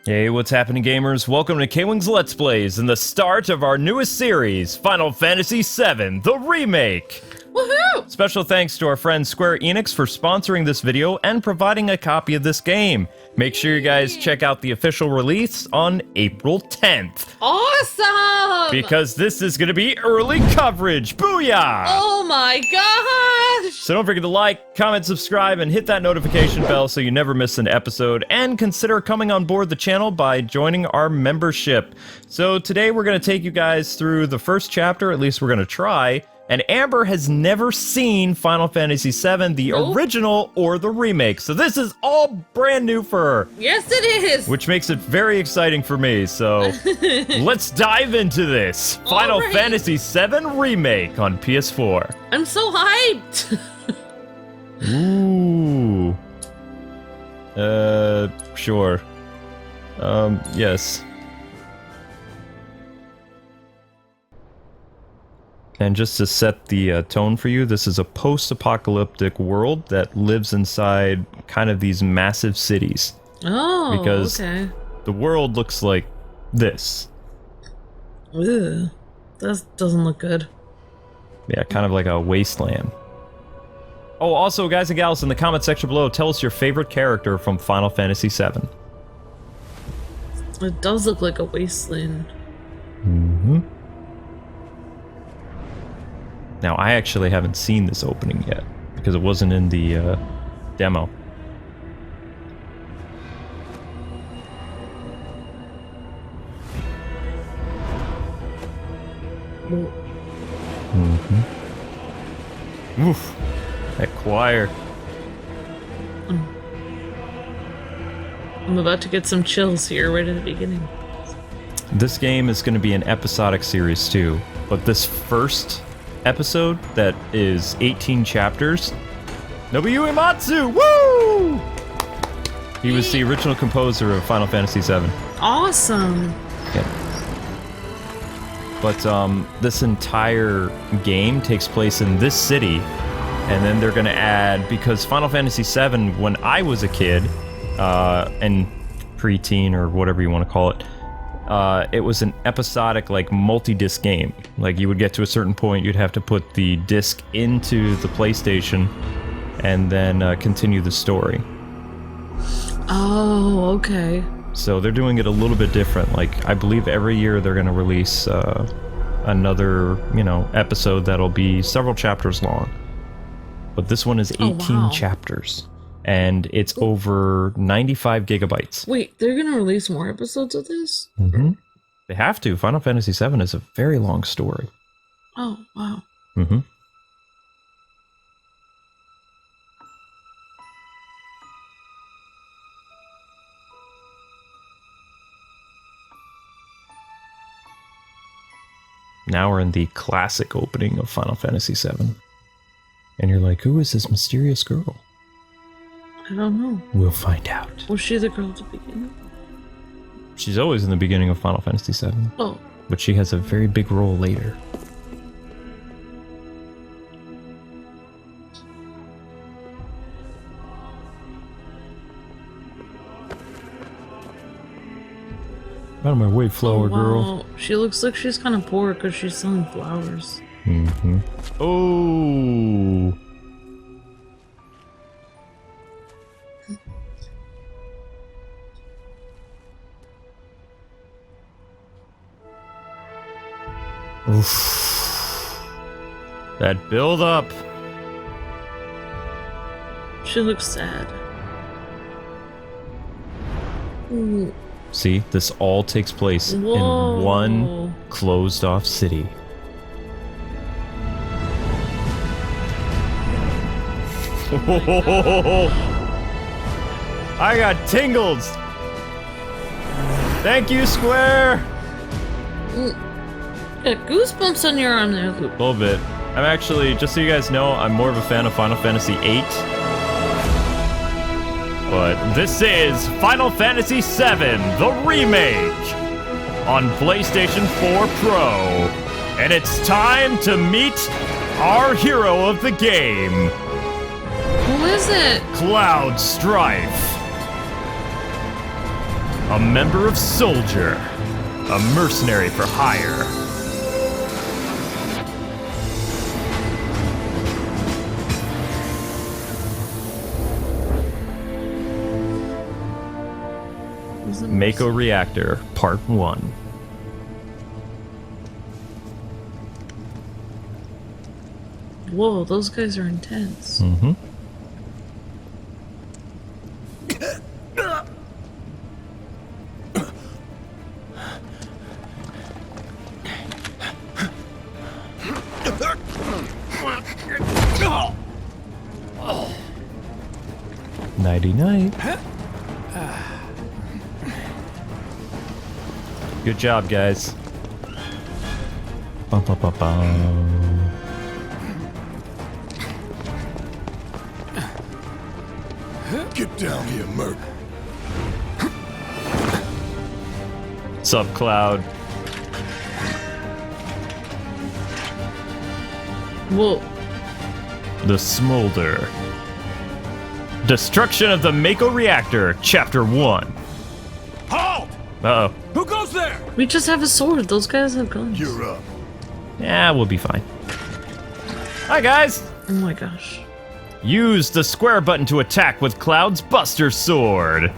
Hey, what's happening, gamers? Welcome to K-Wing's Let's Plays and the start of our newest series, Final Fantasy VII, the Remake! Woohoo! Special thanks to our friend Square-Enix for sponsoring this video and providing a copy of this game. Make sure you guys check out the official release on April 10th. Awesome! Because this is going to be early coverage. Booyah! Oh my gosh! So don't forget to like, comment, subscribe, and hit that notification bell so you never miss an episode. And consider coming on board the channel by joining our membership. So today we're going to take you guys through the first chapter, at least we're going to try. And Amber has never seen Final Fantasy VII, the original or the remake. So this is all brand new for her. Yes, it is. Which makes it very exciting for me. So let's dive into this. Final Fantasy VII Remake on PS4. I'm so hyped. Ooh. Sure. Yes. And just to set the tone for you, this is a post-apocalyptic world that lives inside kind of these massive cities. Oh, because okay. The world looks like this. Ew. That doesn't look good. Yeah, kind of like a wasteland. Oh, also, guys and gals, in the comment section below, tell us your favorite character from Final Fantasy VII. It does look like a wasteland. Mm-hmm. Now, I actually haven't seen this opening yet, because it wasn't in the demo. Mm-hmm. Oof. That choir. I'm about to get some chills here right at the beginning. This game is going to be an episodic series too, but this first episode that is 18 chapters, Nobuyu Uematsu, woo! He was the original composer of Final Fantasy VII. Awesome. Yeah. But this entire game takes place in this city, and then they're going to add, because Final Fantasy VII, when I was a kid, and preteen or whatever you want to call it, it was an episodic, like, multi-disc game. Like, you would get to a certain point, you'd have to put the disc into the PlayStation, and then continue the story. Oh, okay. So they're doing it a little bit different. Like, I believe every year they're going to release another, episode that'll be several chapters long. But this one is 18 chapters. And it's over 95 gigabytes. Wait, they're gonna release more episodes of this? Mm-hmm. They have to. Final Fantasy VII is a very long story. Oh, wow. Mm-hmm. Now we're in the classic opening of Final Fantasy VII. And you're like, who is this mysterious girl? I don't know. We'll find out. Was she the girl at the beginning? She's always in the beginning of Final Fantasy VII. Oh. But she has a very big role later. Out of my way, flower girl. She looks like she's kind of poor because she's selling flowers. Mm-hmm. Oh. Oof. That build up. She looks sad. Ooh. See, this all takes place in one closed off city. I got tingles. Thank you, Square. Got goosebumps on your arm there, Luke. A little bit. I'm actually, just so you guys know, I'm more of a fan of Final Fantasy VIII. But this is Final Fantasy VII, the Remake, on PlayStation 4 Pro. And it's time to meet our hero of the game. Who is it? Cloud Strife. A member of Soldier. A mercenary for hire. Mako Reactor, Part 1. Whoa, those guys are intense. Mm-hmm. Nighty-night. Good job, guys. Bum, bum, bum, bum. Get down here, Merc. Sup, Cloud? Whoa. The Smolder. Destruction of the Mako Reactor, Chapter 1. Halt! Uh-oh. Who goes there? We just have a sword. Those guys have guns. You're up. Yeah, we'll be fine. Hi, guys! Oh my gosh. Use the square button to attack with Cloud's Buster Sword.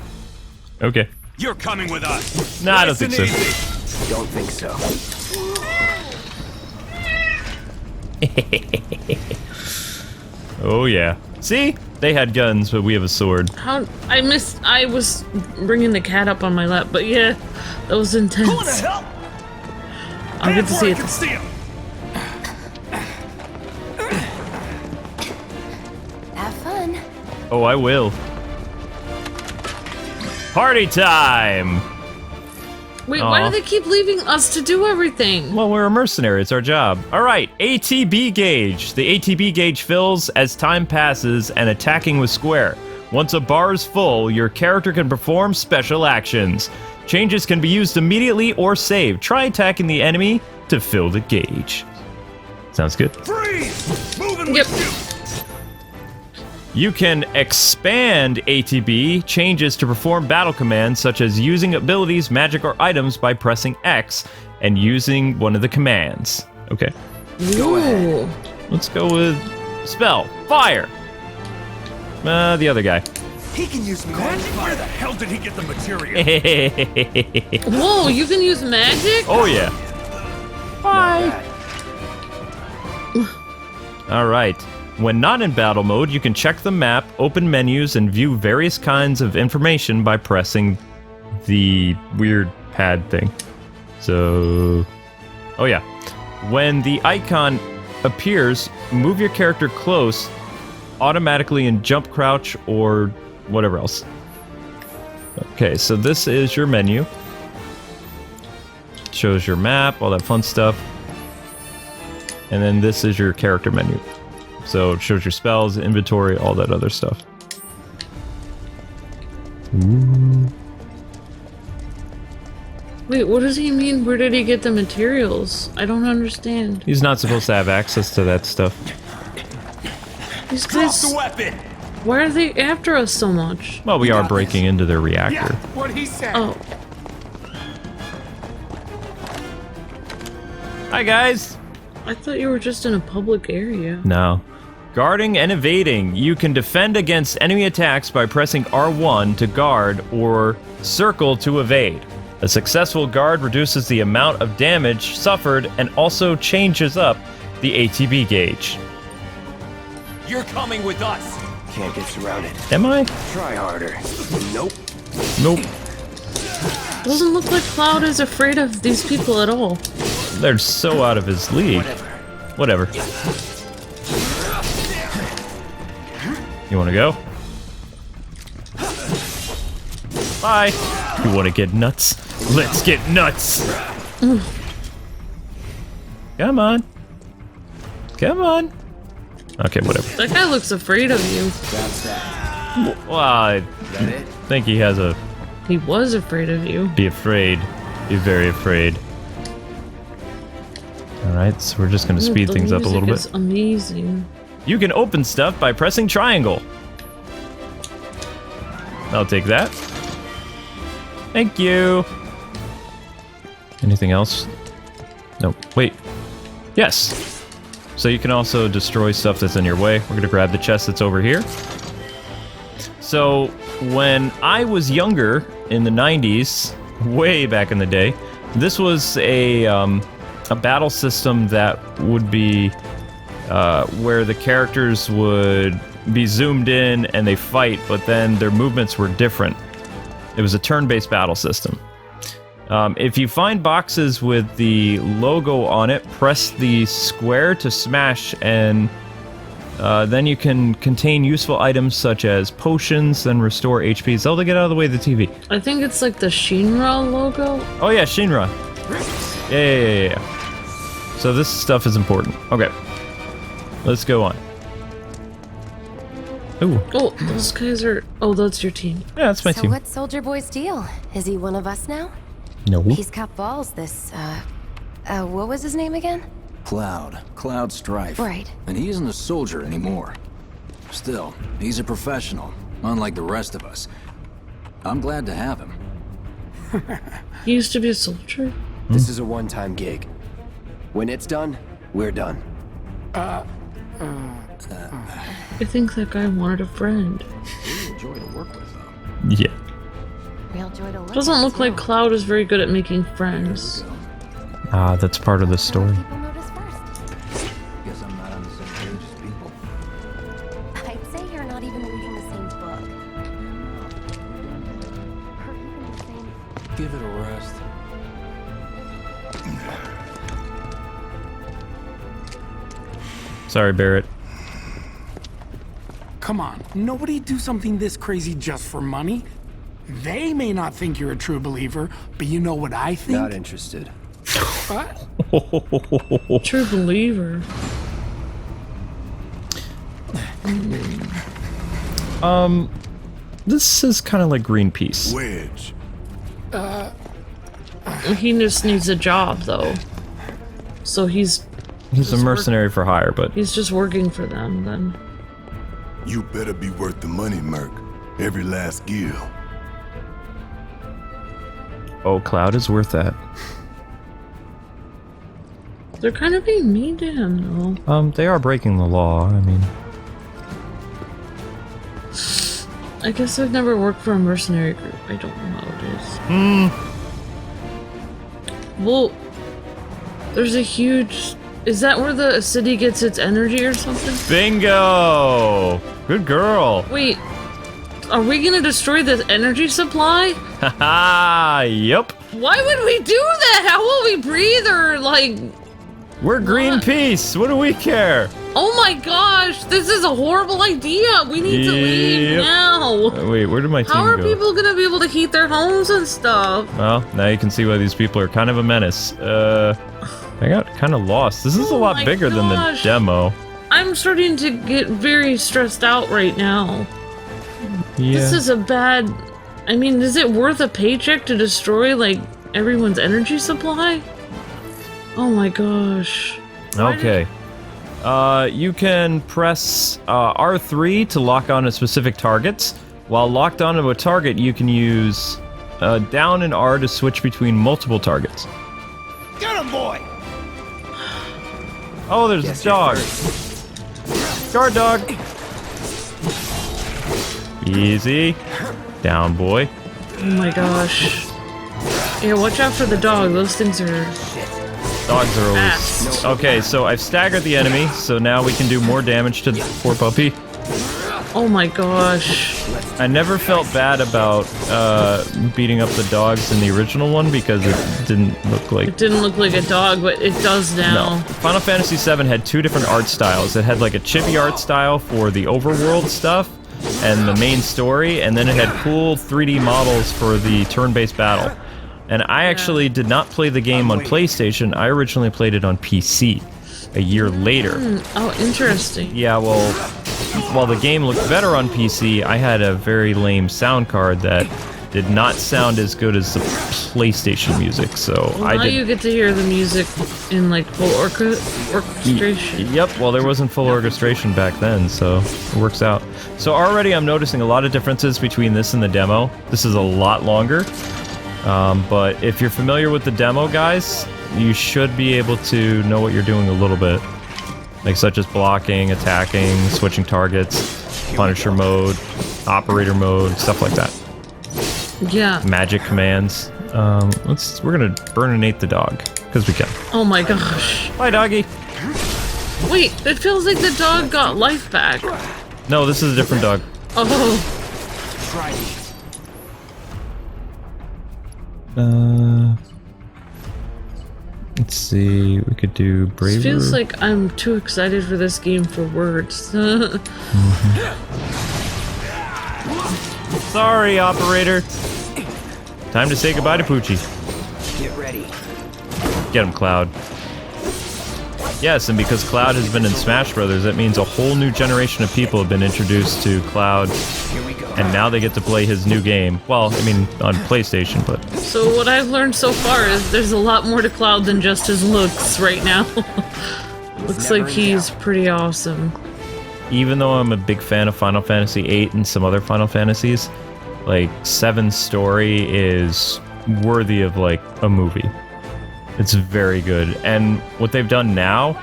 Okay. You're coming with us. Nah, I don't think so. Don't think so. Oh, yeah. See? They had guns, but we have a sword. How I was bringing the cat up on my lap, but yeah, that was intense. Who in the hell? I'll get to see I it. can see him. Have fun. Oh, I will. Party time! Wait, why Aw. do they keep leaving us to do everything? Well, we're a mercenary. It's our job. All right, ATB gauge. The ATB gauge fills as time passes and attacking with square. Once a bar is full, your character can perform special actions. Changes can be used immediately or saved. Try attacking the enemy to fill the gauge. Sounds good. Freeze! Moving Yep. with you. You can expand ATB changes to perform battle commands such as using abilities, magic, or items by pressing X and using one of the commands. Okay, Go ahead. let's go with spell, fire. The other guy. He can use magic? Where the hell did he get the material? Whoa, you can use magic? Oh yeah. Bye. All right. When not in battle mode, you can check the map, open menus, and view various kinds of information by pressing the weird pad thing. So, oh yeah. When the icon appears, move your character close automatically in jump, crouch, or whatever else. Okay, so this is your menu. Shows your map, all that fun stuff. And then this is your character menu. So it shows your spells, inventory, all that other stuff. Ooh. Wait, what does he mean? Where did he get the materials? I don't understand. He's not supposed to have access to that stuff. These Drop guys, the weapon. why are they after us so much? Well, we are breaking into their Yeah, reactor. what he said. Oh, Hi, guys. I thought you were just in a public area. No. Guarding and evading. You can defend against enemy attacks by pressing R1 to guard or circle to evade. A successful guard reduces the amount of damage suffered and also changes up the ATB gauge. You're coming with us. Can't get surrounded. Am I? Try harder. Nope. Nope. Doesn't look like Cloud is afraid of these people at all. They're so out of his league. Whatever. You want to go? Bye. You want to get nuts? Let's get nuts. Come on. Come on. Okay, whatever. That guy looks afraid of you. That's that. Well, I That it? think he has a He was afraid of you. be afraid. Be very afraid. Alright, so we're just going to speed The things up a little music bit. is amazing. You can open stuff by pressing triangle. I'll take that. Thank you. Anything else? No. Wait. Yes. So you can also destroy stuff that's in your way. We're gonna grab the chest that's over here. So when I was younger in the 90s, way back in the day, this was a battle system that would be where the characters would be zoomed in and they fight, but then their movements were different. It was a turn-based battle system. If you find boxes with the logo on it, press the square to smash, and then you can contain useful items such as potions, then restore HP. Zelda, get out of the way of the TV. I think it's like the Shinra logo. Oh yeah, Shinra. Yeah. So this stuff is important. Okay. Let's go on. Ooh. Oh, those guys are... Oh, that's your team. Yeah, that's my So team. what's Soldier Boy's deal? Is he one of us now? No. He's got balls, this, what was his name again? Cloud Strife. Right. And he isn't a soldier anymore. Still, he's a professional, unlike the rest of us. I'm glad to have him. He used to be a soldier? This is a one-time gig. When it's done, we're done. I think that guy wanted a friend. Really enjoy to work with, though. Yeah. Real joy to look Doesn't at, look like too. Cloud is very good at making friends. Ah, that's part of the story. People notice first. Guess I'm not on the same page as people. I'd say you're not even reading the same book. Or even the same... Give it a rest. Sorry, Barrett. Come on, nobody do something this crazy just for money. They may not think you're a true believer, but you know what I think? Not interested. What? True believer. This is kind of like Greenpeace. Wedge. He just needs a job, though. So he's He's a mercenary for hire, but just working for them, then. You better be worth the money, Merc. Every last gil. oh, Cloud is worth that. They're kind of being mean to him, though. They are breaking the law. I mean, I guess I've never worked for a mercenary group. I don't know how it is. Well, there's a huge... Is that where the city gets its energy or something? bingo! Good girl. Wait, are we gonna destroy the energy supply? Haha, yup. Why would we do that? How will we breathe or, like... We're Greenpeace. What do we care? Oh my gosh, this is a horrible idea. We need to leave Yep. now. Wait, where did my team How are go? people gonna be able to heat their homes and stuff? Well, now you can see why these people are kind of a menace. I got kind of lost. This is a Oh lot my bigger than the gosh. demo. I'm starting to get very stressed out right now. Yeah. This is a bad... I mean, is it worth a paycheck to destroy, like, everyone's energy supply? Oh my gosh. Why Okay. You can press R3 to lock on to specific targets. While locked onto a target, you can use down and R to switch between multiple targets. Get him, boy! Oh, there's a dog. Guard dog. Easy. Down, boy. Oh my gosh. Yeah, watch out for the dog. Those things are Dogs are always... fast. Okay, so I've staggered the enemy, so now we can do more damage to the poor puppy. Oh my gosh. I never felt bad about beating up the dogs in the original one because it didn't look like... It didn't look like a dog, but it does now. No. Final Fantasy VII had two different art styles. It had like a chibi art style for the overworld stuff and the main story, and then it had cool 3D models for the turn-based battle. And I actually did not play the game on PlayStation. I originally played it on PC a year later. Oh, interesting. Yeah, well, while the game looked better on PC, I had a very lame sound card that did not sound as good as the PlayStation music, so Well, I now did... you get to hear the music in, like, full orchestration. Yep, well, there wasn't full orchestration back then, so it works out. So already I'm noticing a lot of differences between this and the demo. This is a lot longer. But if you're familiar with the demo, guys, you should be able to know what you're doing a little bit. Like such as blocking, attacking, switching targets, Punisher mode, operator mode, stuff like that. Yeah. Magic commands. We're gonna burninate the dog, because we can. Oh my gosh. Bye, doggy. Wait, it feels like the dog got life back. No, this is a different dog. Oh. Let's see, we could do braver. It feels like I'm too excited for this game for words. Sorry, operator. Time to say goodbye to Poochie. Get ready. Get him, Cloud. Yes, and because Cloud has been in Smash Brothers, that means a whole new generation of people have been introduced to Cloud, and now they get to play his new game. Well, I mean, on PlayStation, but... So what I've learned so far is there's a lot more to Cloud than just his looks right now. Looks like he's pretty awesome. Even though I'm a big fan of Final Fantasy VIII and some other Final Fantasies, like, 7's story is worthy of, like, a movie. It's very good. And what they've done now,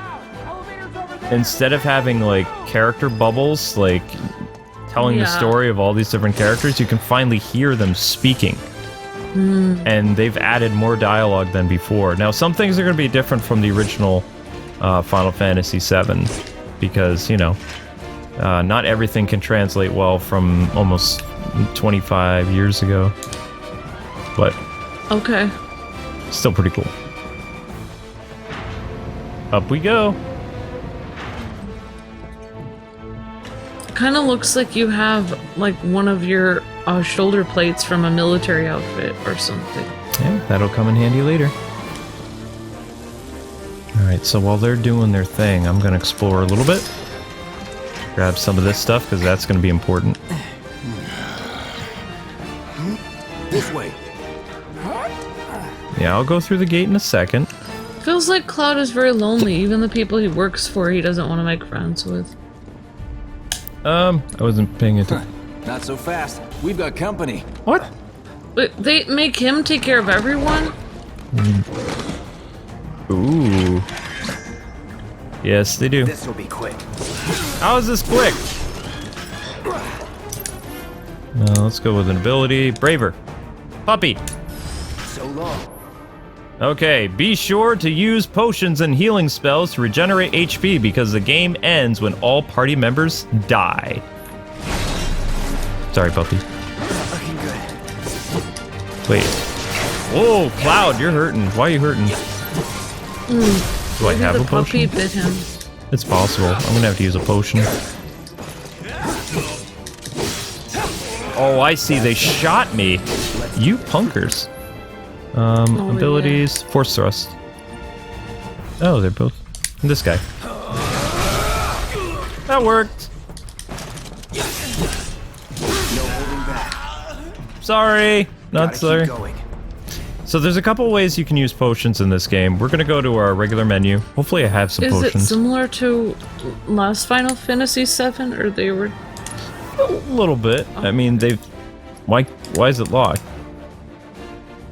instead of having, like, character bubbles, like, telling the story of all these different characters, you can finally hear them speaking. And they've added more dialogue than before. Now, some things are going to be different from the original Final Fantasy VII, because, you know, not everything can translate well from almost 25 years ago. But... Okay. Still pretty cool. Up we go. Kind of looks like you have like one of your shoulder plates from a military outfit or something. Yeah, that'll come in handy later. Alright, so while they're doing their thing, I'm going to explore a little bit. Grab some of this stuff, because that's going to be important. This way. Yeah, I'll go through the gate in a second. Feels like Cloud is very lonely. Even the people he works for, he doesn't want to make friends with. I wasn't paying attention. Not so fast. We've got company. What? But they make him take care of everyone? Ooh. Yes, they do. This will be quick. How is this quick? Let's go with an ability. Braver. Puppy. So long. Okay, be sure to use potions and healing spells to regenerate HP because the game ends when all party members die. Sorry, puppy. Looking good. Wait. Whoa, Cloud, you're hurting. Why are you hurting? Do I have a puppy potion? bit him. It's possible. I'm gonna have to use a potion. Oh, I see. They shot me. You punkers. Abilities, yeah. force thrust. Oh, they're both. And this guy. That worked. No holding back. Sorry, not Gotta sorry. keep going. So there's a couple ways you can use potions in this game. We're gonna go to our regular menu. Hopefully I have some Is potions. it similar to last Final Fantasy VII, or they were... A little bit. I mean, they've... Why is it locked?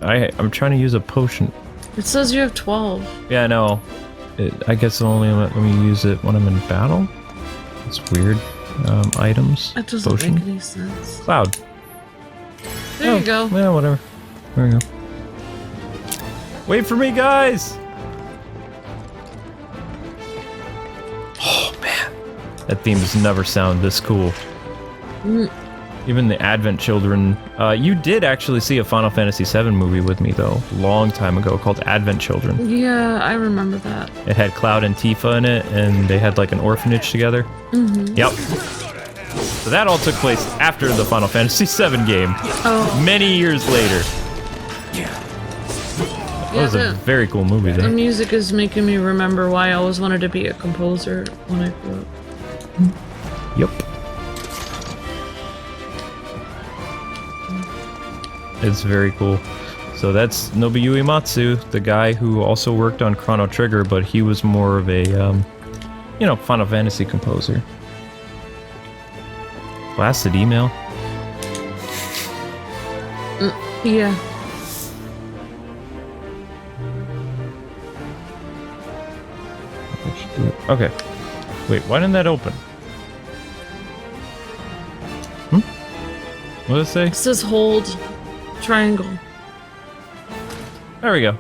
I'm trying to use a potion. It says you have 12. Yeah, I know. I guess it'll only let me use it when I'm in battle. It's weird. Items. That doesn't potion. make any sense. Cloud. There you go. Yeah, whatever. There we go. Wait for me, guys! Oh, man. That theme has never sounded this cool. Even the Advent Children. You did actually see a Final Fantasy VII movie with me, though. Long time ago, called Advent Children. Yeah, I remember that. It had Cloud and Tifa in it, and they had like an orphanage together. Yep. So that all took place after the Final Fantasy VII game. Oh. Many years later. That was a very cool movie, The though. music is making me remember why I always wanted to be a composer when I grew up. Yep. It's very cool. So that's Nobuo Uematsu, the guy who also worked on Chrono Trigger, but he was more of a, you know, Final Fantasy composer. Blasted email. Yeah. Okay. Wait, why didn't that open? What does it say? It says hold triangle. There we go.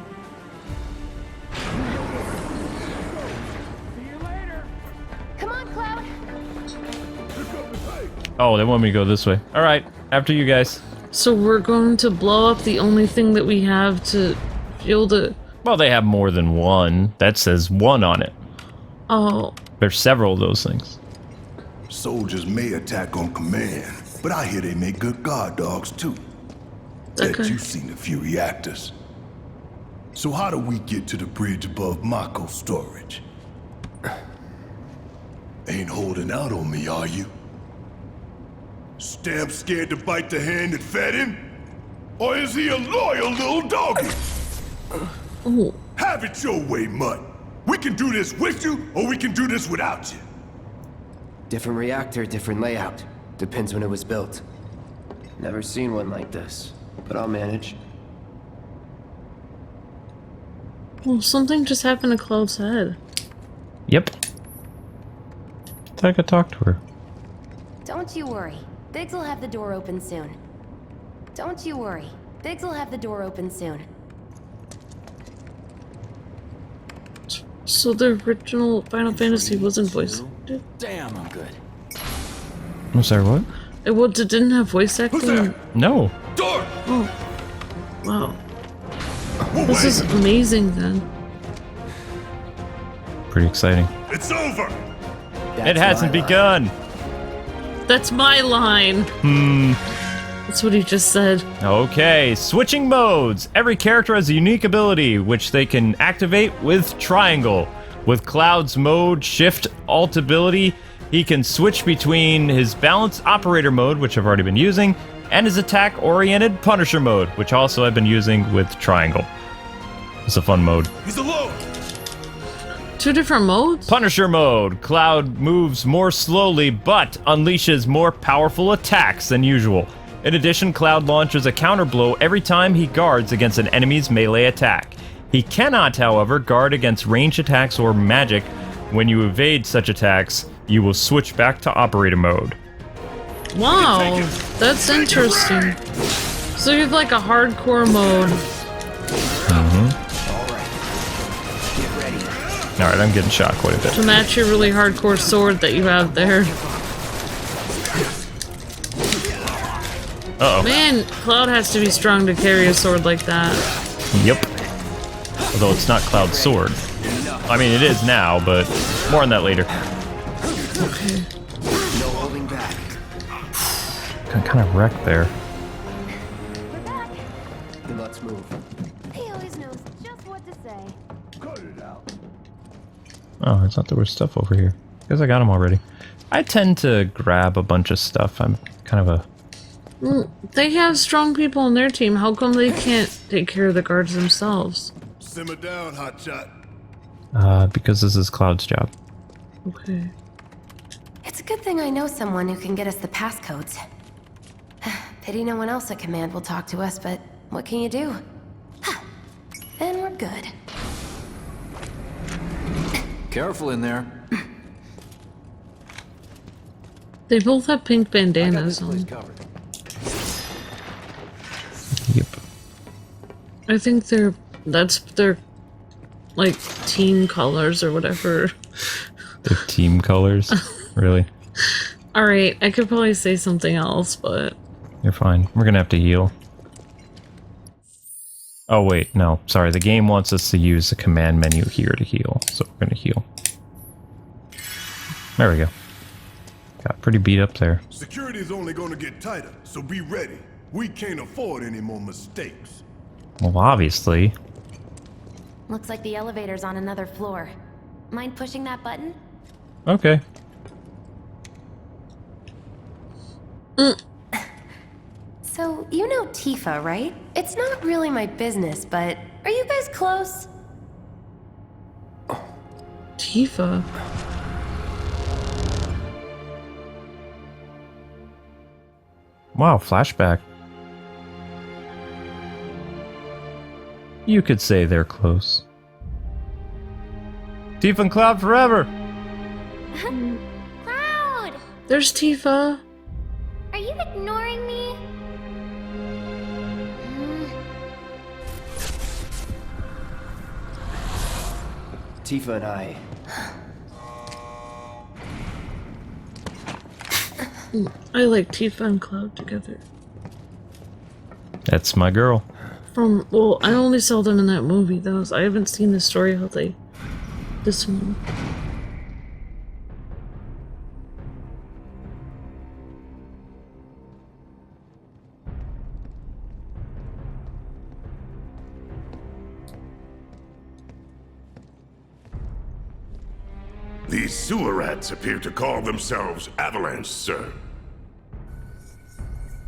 Come on, Cloud. Oh, they want me to go this way. All right, after you guys. So we're going to blow up the only thing that we have to shield it. Well, they have more than one. That says one on it. Oh. There's several of those things. Soldiers may attack on command, but I hear they make good guard dogs too. Bet Okay. you've seen a few reactors. So how do we get to the bridge above Mako storage? Ain't holding out on me, are you? Stamp scared to bite the hand that fed him? Or is he a loyal little doggy? Oh. Have it your way, Mutt. We can do this with you, or we can do this without you. Different reactor, different layout. Depends when it was built. Never seen one like this, but I'll manage. Well, something just happened to Cloud's head. Yep. Thought I could talk to her. Don't you worry. Biggs will have the door open soon. Don't you worry. Biggs will have the door open soon. So the original Final Fantasy wasn't voice acted? Damn, I'm good. I'm sorry, what? It didn't have voice Who's acting? that? No. Door! Oh. Wow. We'll This is wait. amazing then. Pretty exciting. It's over! It hasn't my line. begun. That's my line. That's what he just said. Okay, switching modes. Every character has a unique ability, which they can activate with triangle. With Cloud's mode shift alt ability, he can switch between his balanced operator mode, which I've already been using, and his attack-oriented Punisher mode, which also I've been using with triangle. It's a fun mode. He's alone! Two different modes? Punisher mode. Cloud moves more slowly, but unleashes more powerful attacks than usual. In addition, Cloud launches a counterblow every time he guards against an enemy's melee attack. He cannot, however, guard against ranged attacks or magic. When you evade such attacks, you will switch back to operator mode. Wow, that's interesting. So you have like a hardcore mode. Alright, I'm getting shot quite a bit. To match your really hardcore sword that you have there. Uh-oh. Man, Cloud has to be strong to carry a sword like that. Yep. Although it's not Cloud's sword. I mean, it is now, but more on that later. Okay. No holding back. Got kind of wrecked there. We're back. Then let's move. He always knows just what to say. Cut it out. Oh, I thought there was stuff over here. Guess I got them already. I tend to grab a bunch of stuff. I'm kind of a... They have strong people on their team. How come they can't take care of the guards themselves? Simmer down, hotshot. Because this is Cloud's job. Okay. It's a good thing I know someone who can get us the passcodes. Pity no one else at command will talk to us, but what can you do? Then we're good. Careful in there. They both have pink I got bandanas this place on. covered. Yep. I think that's their like team colors or whatever. The team colors? Really? Alright, I could probably say something else, but You're fine. We're gonna have to heal. Oh wait, no. Sorry, the game wants us to use the command menu here to heal, so we're gonna heal. There we go. Got pretty beat up there. Security's only gonna get tighter, so be ready. We can't afford any more mistakes. Well, obviously. Looks like the elevator's on another floor. Mind pushing that button? Okay. So, you know Tifa, right? It's not really my business, but are you guys close? Tifa. Wow, flashback. You could say they're close. Tifa and Cloud forever! Cloud! There's Tifa. Are you ignoring me? Tifa and I... I like Tifa and Cloud together. That's my girl. Well, I only saw them in that movie. I haven't seen the story how they... This one. These sewer rats appear to call themselves Avalanche, sir.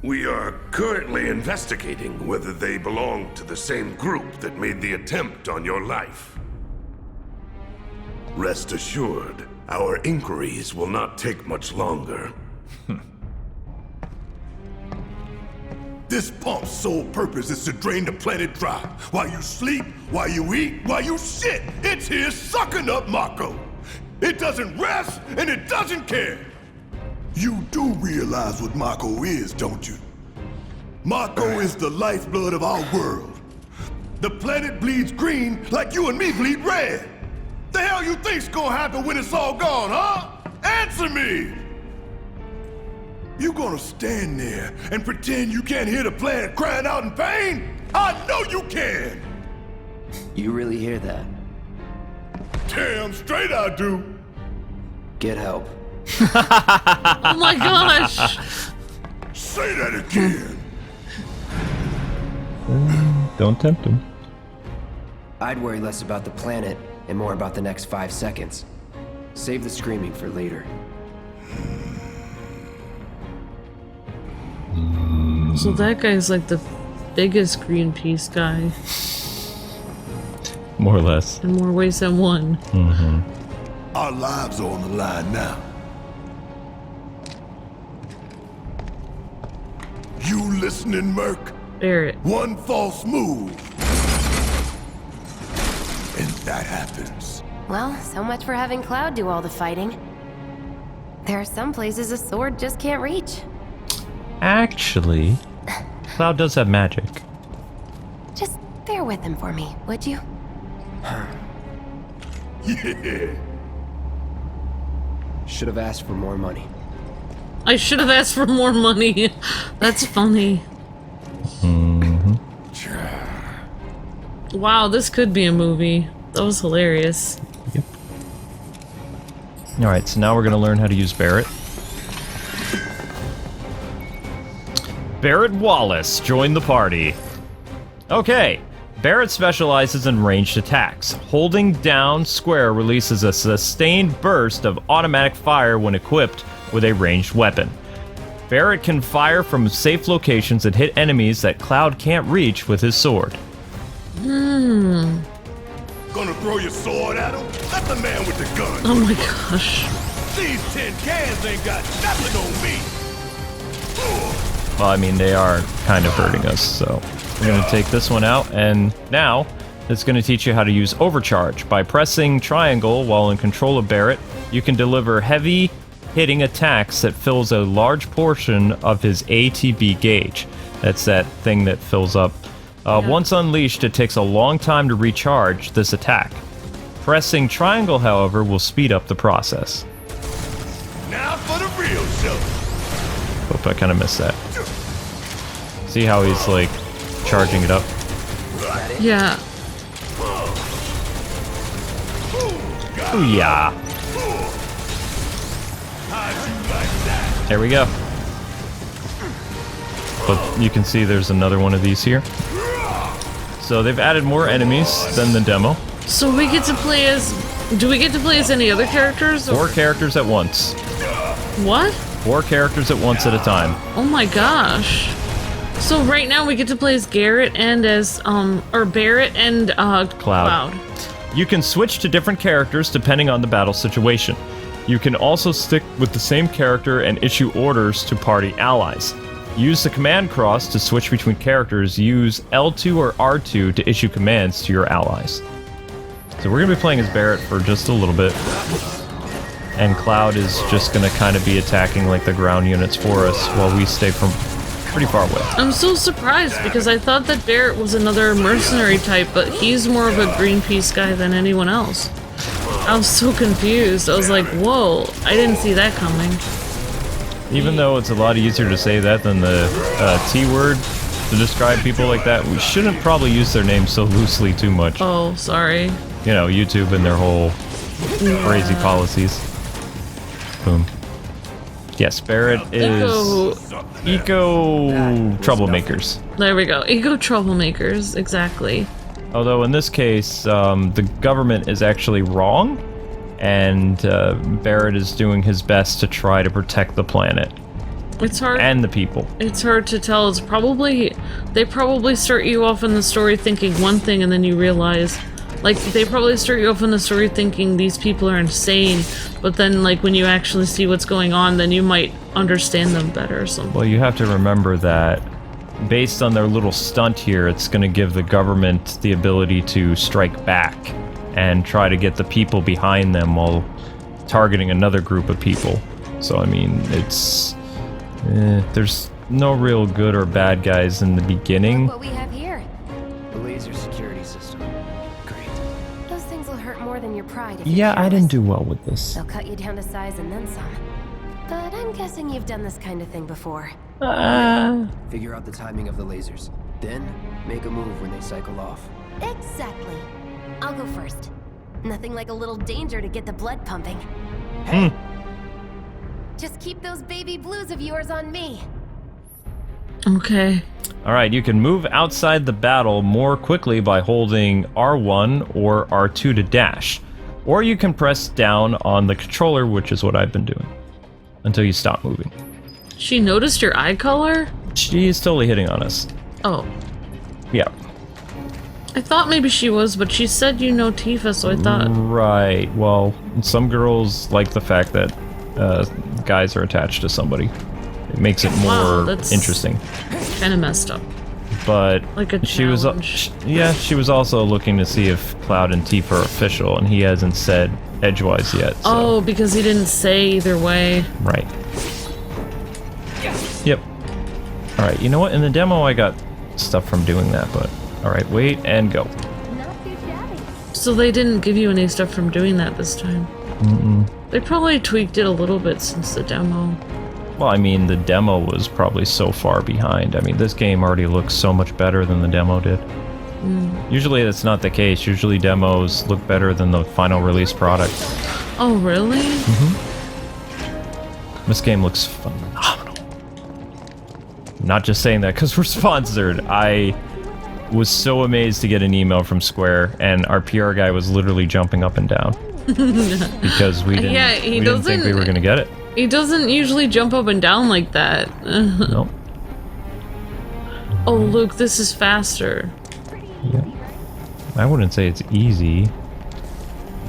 We are currently investigating whether they belong to the same group that made the attempt on your life. Rest assured, our inquiries will not take much longer. This pump's sole purpose is to drain the planet dry. While you sleep, while you eat, while you shit, it's here sucking up Mako. It doesn't rest, and it doesn't care. You do realize what Mako is, don't you? Mako is the lifeblood of our world. The planet bleeds green like you and me bleed red. The hell you think's gonna happen when it's all gone, huh? Answer me! You gonna stand there and pretend you can't hear the planet crying out in pain? I know you can! You really hear that? Damn straight I do! Get help. Oh my gosh! Say that again! Don't tempt him. I'd worry less about the planet and more about the next 5 seconds. Save the screaming for later. So that guy's like the biggest Greenpeace guy. More or less. In more ways than one. Our lives are on the line now. You listening, Merc? Barrett. One false move. And that happens. Well, so much for having Cloud do all the fighting. There are some places a sword just can't reach. Actually, Cloud does have magic. Just bear with him for me, would you? Yeah. Should have asked for more money. I should have asked for more money. That's funny. Wow, this could be a movie. That was hilarious. Yep. Alright, so now we're going to learn how to use Barret. Barret Wallace, join the party. Okay, Barret specializes in ranged attacks. Holding down square releases a sustained burst of automatic fire when equipped with a ranged weapon. Barret can fire from safe locations and hit enemies that Cloud can't reach with his sword. Gonna throw your sword at him? Let the man with the gun. Oh my gosh. These tin cans ain't got nothing on me. Well, I mean, they are kind of hurting us, so we're going to take this one out, and now it's going to teach you how to use Overcharge. By pressing triangle while in control of Barret, you can deliver heavy hitting attacks that fills a large portion of his ATB gauge. That's that thing that fills up. Once unleashed, it takes a long time to recharge this attack. Pressing triangle, however, will speed up the process. Now for the real show. Hope I kind of missed that. See how he's like charging it up? Yeah. Ooh, yeah. There we go. But you can see there's another one of these here. So they've added more enemies than the demo. So we get to play as... Do we get to play as any other characters? Or... 4 characters at once. What? 4 characters at once at a time. Oh my gosh. So right now we get to play as Garrett and as, or Barrett and, Cloud. You can switch to different characters depending on the battle situation. You can also stick with the same character and issue orders to party allies. Use the command cross to switch between characters. Use L2 or R2 to issue commands to your allies. So we're gonna be playing as Barrett for just a little bit. And Cloud is just gonna kind of be attacking like the ground units for us while we stay from pretty far away. I'm so surprised because I thought that Barrett was another mercenary type, but he's more of a Greenpeace guy than anyone else. I was so confused. I was like, whoa, I didn't see that coming. Even though it's a lot easier to say that than the T word to describe people like that, we shouldn't probably use their names so loosely too much. Oh, sorry. You know, YouTube and their whole crazy policies. Boom. Yes, Barrett is eco troublemakers. There we go. Eco troublemakers, exactly. Although in this case, the government is actually wrong, and Barrett is doing his best to try to protect the planet. It's hard. And the people. It's hard to tell. It's probably... They probably start you off in the story thinking one thing and then you realize... Like, they probably start you off in the story thinking these people are insane, but then, like, when you actually see what's going on, then you might understand them better or something. Well, you have to remember that based on their little stunt here, it's going to give the government the ability to strike back and try to get the people behind them while targeting another group of people. So, I mean, it's... there's no real good or bad guys in the beginning. Look what we have here. The laser security system. Great. Those things will hurt more than your pride if Yeah, you're I didn't careless. do well with this. They'll cut you down to size and then some. But I'm guessing you've done this kind of thing before. Figure out the timing of the lasers. Then, make a move when they cycle off. Exactly. I'll go first. Nothing like a little danger to get the blood pumping. Just keep those baby blues of yours on me. Okay. Alright, you can move outside the battle more quickly by holding R1 or R2 to dash. Or you can press down on the controller, which is what I've been doing, until you stop moving. She noticed your eye color? She is totally hitting on us. Oh. Yeah. I thought maybe she was, but she said you know Tifa, so I thought... Right, well, some girls like the fact that guys are attached to somebody. It makes it more that's interesting. Kind of messed up. But Like a she was, yeah, she was also looking to see if Cloud and Tifa are official, and he hasn't said edgewise yet. So. Oh, because he didn't say either way. Right. Yep. All right. You know what? In the demo, I got stuff from doing that, but all right. Wait and go. Not too shabby. So they didn't give you any stuff from doing that this time. They probably tweaked it a little bit since the demo. Well, I mean, the demo was probably so far behind. I mean, this game already looks so much better than the demo did. Usually that's not the case. Usually demos look better than the final release product. Oh, really? This game looks phenomenal. Not just saying that because we're sponsored. I was so amazed to get an email from Square, and our PR guy was literally jumping up and down. Because we didn't, Yeah, we didn't think we were going to get it. He doesn't usually jump up and down like that. Nope. Oh, look, this is faster. Yeah. I wouldn't say it's easy.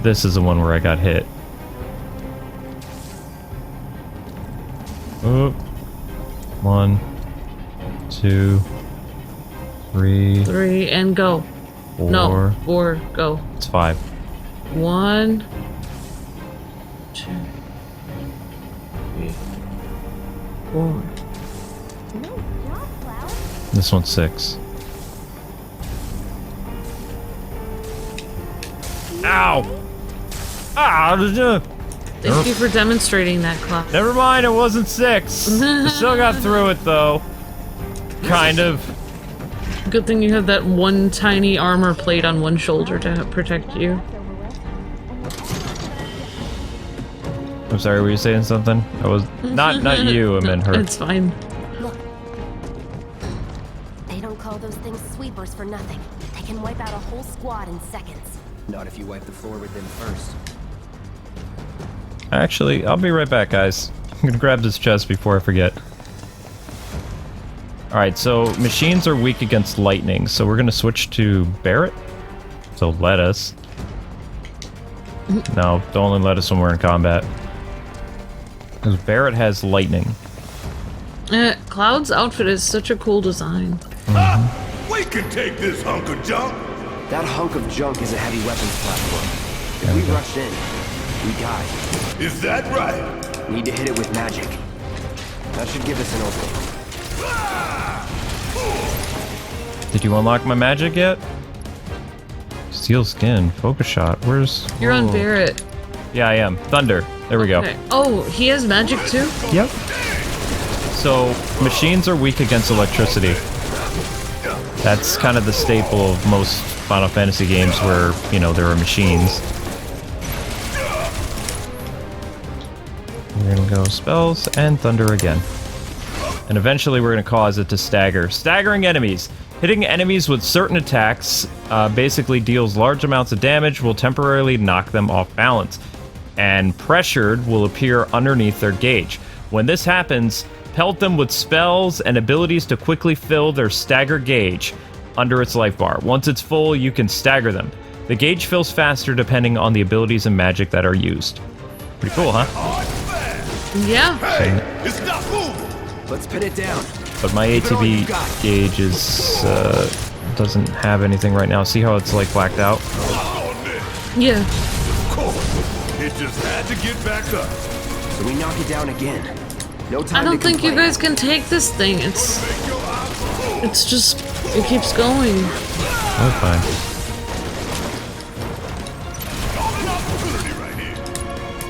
This is the one where I got hit. Oop. 1, 2, 3, 3, and go. 4. No, 4, go. It's 5. 1, 2, 3, 4. Nice job, Cloud. This one's 6. Ow! Ah! Thank you for demonstrating that, Cloud. Never mind, it wasn't 6. I still got through it though. Kind of. Good thing you have that one tiny armor plate on one shoulder to protect you. I'm sorry, were you saying something? I was not you, I meant her. It's fine. Look. They don't call those things sweepers for nothing. They can wipe out a whole squad in seconds. Not if you wipe the floor with them first. Actually, I'll be right back, guys. I'm gonna grab this chest before I forget. Alright, so machines are weak against lightning, so we're gonna switch to Barret. So let us. No, don't only let us when we're in combat. Because Barret has lightning. Cloud's outfit is such a cool design. We can take this hunk of junk. That hunk of junk is a heavy weapons platform. If There we we go. rush in, we die. Is that right? Need to hit it with magic. That should give us an opening. Did you unlock my magic yet? Steel skin, focus shot. Where's? You're on Whoa. Barrett. Yeah, I am. Thunder. There we go. Okay. Oh, he has magic too? Yep. So machines are weak against electricity. That's kind of the staple of most Final Fantasy games where, you know, there are machines. We're gonna go spells and thunder again. And eventually we're gonna cause it to stagger. Staggering enemies. Hitting enemies with certain attacks basically deals large amounts of damage, will temporarily knock them off balance. And pressured will appear underneath their gauge. When this happens, pelt them with spells and abilities to quickly fill their stagger gauge under its life bar. Once it's full, you can stagger them. The gauge fills faster depending on the abilities and magic that are used. Pretty cool, huh? Yeah. Hey, it's not moving. Let's pin it down. But my ATB gauge is doesn't have anything right now. See how it's like blacked out? Yeah. Of course. It just had to get back up. So we knock it down again. No time I don't to think you complain. guys can take this thing. It's just, it keeps going. Oh, fine.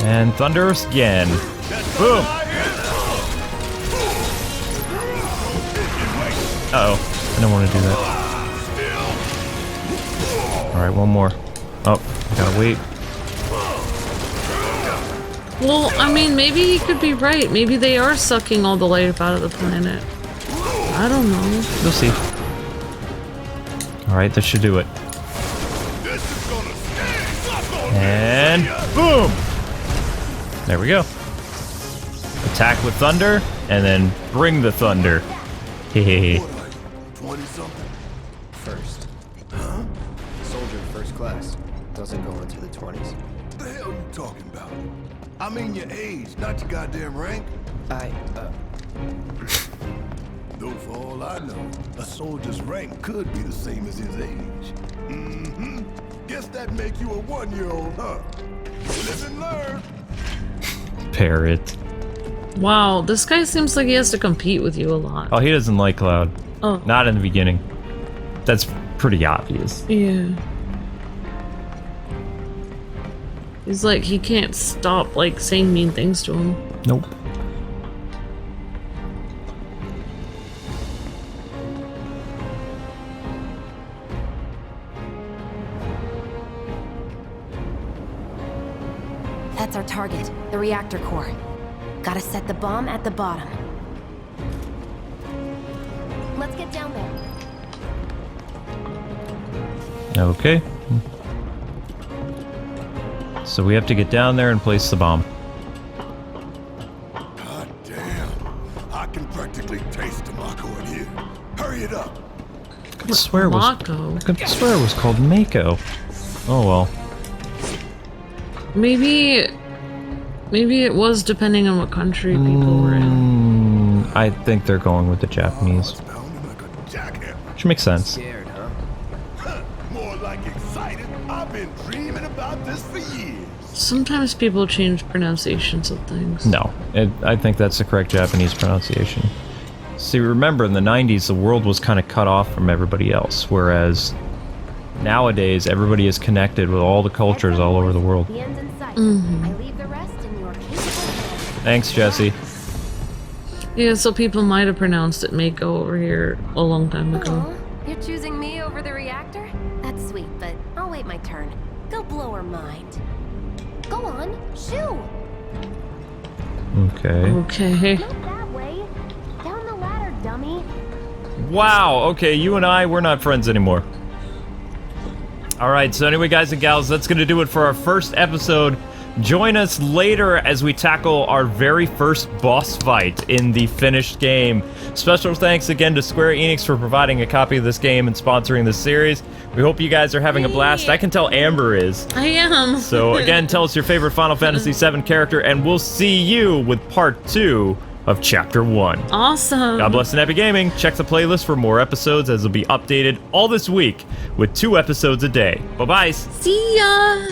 And thunder again. Boom. Uh-oh. I don't want to do that. Alright, one more. Oh, I gotta wait. Well, I mean, maybe he could be right. Maybe they are sucking all the life out of the planet. I don't know. We'll see. Alright, this should do it. And boom! There we go. Attack with thunder, and then bring the thunder. Hehehe. 20-something? First. Huh? Soldier first class. Doesn't go into the 20s. What the hell you talking about? I mean your age, not your goddamn rank. Though for all I know, a soldier's rank could be the same as his age. Mm-hmm. Guess that make you a 1-year-old, huh? Live and learn. Barrett. Wow, this guy seems like he has to compete with you a lot. Oh, he doesn't like Cloud. Oh. Not in the beginning. That's pretty obvious. Yeah. He's like, he can't stop, like, saying mean things to him. Nope. That's our target, the reactor core. Gotta set the bomb at the bottom. Let's get down there. Okay. So we have to get down there and place the bomb. God damn. I can practically taste the Mako in here. Hurry it up. I could swear it was. Mako. I could swear it was called Mako. Oh well. Maybe it was depending on what country people were in. I think they're going with the Japanese, Pounding like a jackhammer. which makes sense. Scared, huh? More like excited. I've been dreaming about this for years. Sometimes people change pronunciations of things. No, I think that's the correct Japanese pronunciation. See, remember in the 90s, the world was kind of cut off from everybody else, whereas nowadays everybody is connected with all the cultures all over the world. The end's in sight. Mm-hmm. I leave the rest in your capable hands. Thanks, Jesse. Yeah, so people might have pronounced it Mako over here a long time ago. Aw, you're choosing me over the reactor? That's sweet, but I'll wait my turn. Go blow her mind. Go on, shoo! Okay. Okay. Not that way. Down the ladder, dummy. Wow, okay, you and I, we're not friends anymore. Alright, so anyway, guys and gals, that's gonna do it for our first episode. Join us later as we tackle our very first boss fight in the finished game. Special thanks again to Square-Enix for providing a copy of this game and sponsoring this series. We hope you guys are having a blast. I can tell Amber is. I am. So again, tell us your favorite Final Fantasy VII character, and we'll see you with part 2 of Chapter 1. Awesome. God bless and happy gaming. Check the playlist for more episodes as they'll be updated all this week with 2 episodes a day. Bye-bye. See ya.